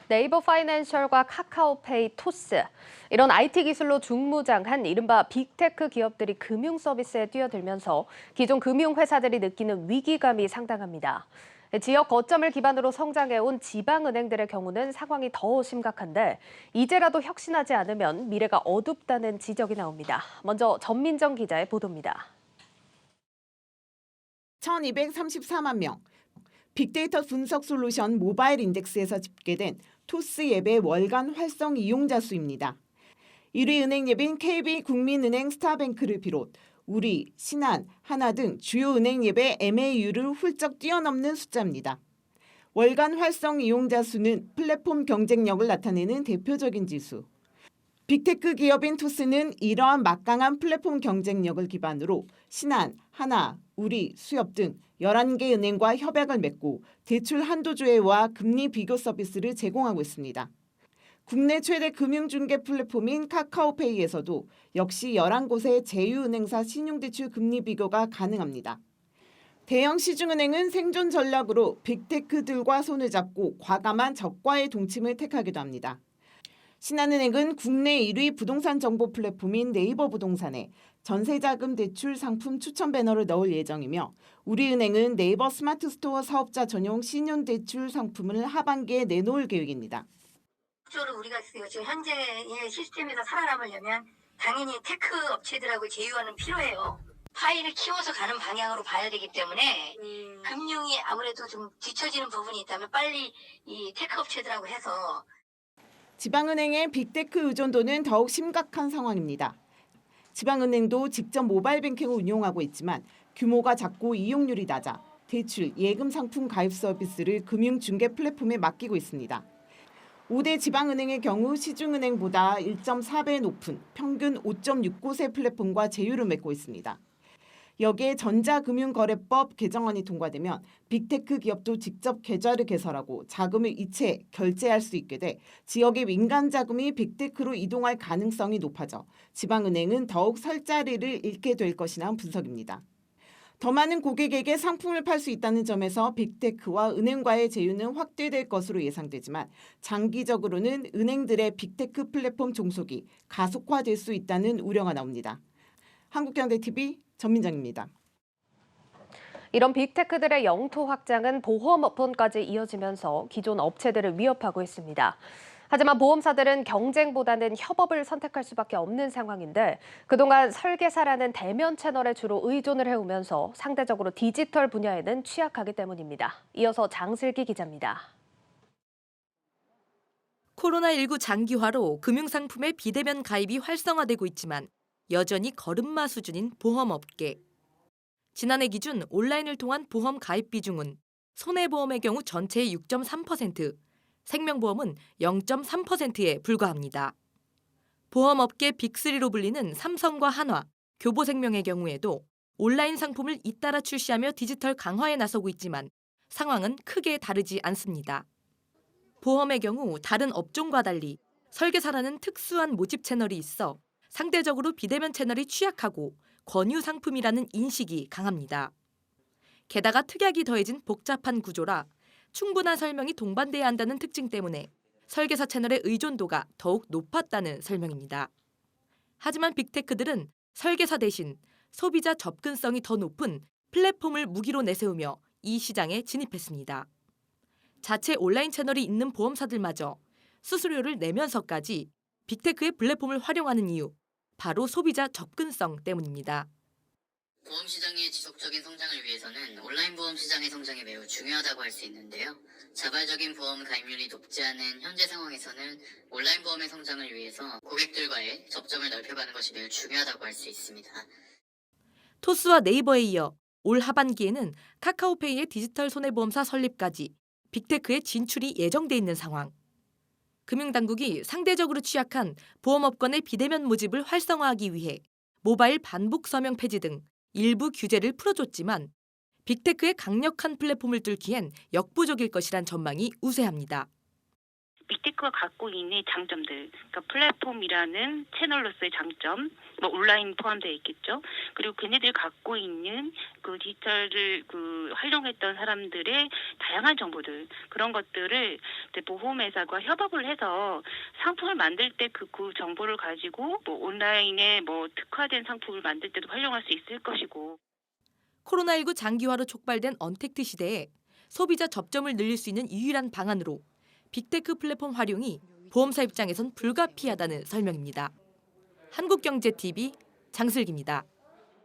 네이버 파이낸셜과 카카오페이, 토스 이런 IT 기술로 중무장한 이른바 빅테크 기업들이 금융 서비스에 뛰어들면서 기존 금융 회사들이 느끼는 위기감이 상당합니다. 지역 거점을 기반으로 성장해온 지방은행들의 경우는 상황이 더 심각한데 이제라도 혁신하지 않으면 미래가 어둡다는 지적이 나옵니다. 먼저 전민정 기자의 보도입니다. 1234만 명, 빅데이터 분석 솔루션 모바일 인덱스에서 집계된 토스 앱의 월간 활성 이용자 수입니다. 1위 은행 앱인 KB국민은행 스타뱅크를 비롯 우리, 신한, 하나 등 주요 은행 앱의 MAU를 훌쩍 뛰어넘는 숫자입니다. 월간 활성 이용자 수는 플랫폼 경쟁력을 나타내는 대표적인 지수. 빅테크 기업인 토스는 이러한 막강한 플랫폼 경쟁력을 기반으로 신한, 하나, 우리, 수협 등 11개 은행과 협약을 맺고 대출 한도 조회와 금리 비교 서비스를 제공하고 있습니다. 국내 최대 금융중개 플랫폼인 카카오페이에서도 역시 11곳의 제휴은행사 신용대출 금리 비교가 가능합니다. 대형 시중은행은 생존 전략으로 빅테크들과 손을 잡고 과감한 저가의 동침을 택하기도 합니다. 신한은행은 국내 1위 부동산 정보 플랫폼인 네이버 부동산에 전세자금 대출 상품 추천 배너를 넣을 예정이며 우리은행은 네이버 스마트 스토어 사업자 전용 신용대출 상품을 하반기에 내놓을 계획입니다. 적으로 우리가 지금 현재의 시스템에서 살아남으려면 당연히 테크 업체들하고 제휴하는 필요해요. 파이를 키워서 가는 방향으로 봐야 되기 때문에 금융이 아무래도 좀 뒤처지는 부분이 있다면 빨리 이 테크 업체들하고 해서 지방은행의 빅테크 의존도는 더욱 심각한 상황입니다. 지방은행도 직접 모바일 뱅킹을 운용하고 있지만 규모가 작고 이용률이 낮아 대출, 예금 상품 가입 서비스를 금융중개 플랫폼에 맡기고 있습니다. 5대 지방은행의 경우 시중은행보다 1.4배 높은 평균 5.6곳의 플랫폼과 제휴를 맺고 있습니다. 여기에 전자금융거래법 개정안이 통과되면 빅테크 기업도 직접 계좌를 개설하고 자금을 이체, 결제할 수 있게 돼 지역의 민간 자금이 빅테크로 이동할 가능성이 높아져 지방은행은 더욱 설 자리를 잃게 될 것이라는 분석입니다. 더 많은 고객에게 상품을 팔 수 있다는 점에서 빅테크와 은행과의 제휴는 확대될 것으로 예상되지만 장기적으로는 은행들의 빅테크 플랫폼 종속이 가속화될 수 있다는 우려가 나옵니다. 한국경제TV 전민정입니다. 이런 빅테크들의 영토 확장은 보험업본까지 이어지면서 기존 업체들을 위협하고 있습니다. 하지만 보험사들은 경쟁보다는 협업을 선택할 수밖에 없는 상황인데 그동안 설계사라는 대면 채널에 주로 의존을 해오면서 상대적으로 디지털 분야에는 취약하기 때문입니다. 이어서 장슬기 기자입니다. 코로나19 장기화로 금융상품의 비대면 가입이 활성화되고 있지만 여전히 걸음마 수준인 보험업계. 지난해 기준 온라인을 통한 보험 가입 비중은 손해보험의 경우 전체의 6.3%, 생명보험은 0.3%에 불과합니다. 보험업계 빅3로 불리는 삼성과 한화, 교보생명의 경우에도 온라인 상품을 잇따라 출시하며 디지털 강화에 나서고 있지만 상황은 크게 다르지 않습니다. 보험의 경우 다른 업종과 달리 설계사라는 특수한 모집 채널이 있어 상대적으로 비대면 채널이 취약하고 권유 상품이라는 인식이 강합니다. 게다가 특약이 더해진 복잡한 구조라 충분한 설명이 동반돼야 한다는 특징 때문에 설계사 채널의 의존도가 더욱 높았다는 설명입니다. 하지만 빅테크들은 설계사 대신 소비자 접근성이 더 높은 플랫폼을 무기로 내세우며 이 시장에 진입했습니다. 자체 온라인 채널이 있는 보험사들마저 수수료를 내면서까지 빅테크의 플랫폼을 활용하는 이유, 바로 소비자 접근성 때문입니다. 보험 시장의 지속적인 성장을 위해서는 온라인 보험 시장의 성장이 매우 중요하다고 할 수 있는데요. 자발적인 보험 가입률이 높지 않은 현재 상황에서는 온라인 보험의 성장을 위해서 고객들과의 접점을 넓혀가는 것이 매우 중요하다고 할 수 있습니다. 토스와 네이버에 이어 올 하반기에는 카카오페이의 디지털 손해보험사 설립까지 빅테크의 진출이 예정돼 있는 상황. 금융당국이 상대적으로 취약한 보험업권의 비대면 모집을 활성화하기 위해 모바일 반복 서명 폐지 등 일부 규제를 풀어줬지만 빅테크의 강력한 플랫폼을 뚫기엔 역부족일 것이란 전망이 우세합니다. 빅테크가 갖고 있는 장점들, 그러니까 플랫폼이라는 채널로서의 장점, 뭐 온라인 포함되어 있겠죠. 그리고 걔네들이 갖고 있는 그 디지털을 활용했던 사람들의 다양한 정보들, 그런 것들을 이제 보험회사가 협업을 해서 상품을 만들 때 그 정보를 가지고 뭐 온라인에 뭐 특화된 상품을 만들 때도 활용할 수 있을 것이고. 코로나19 장기화로 촉발된 언택트 시대에 소비자 접점을 늘릴 수 있는 유일한 방안으로 빅테크 플랫폼 활용이 보험사 입장에선 불가피하다는 설명입니다. 한국경제TV 장슬기입니다.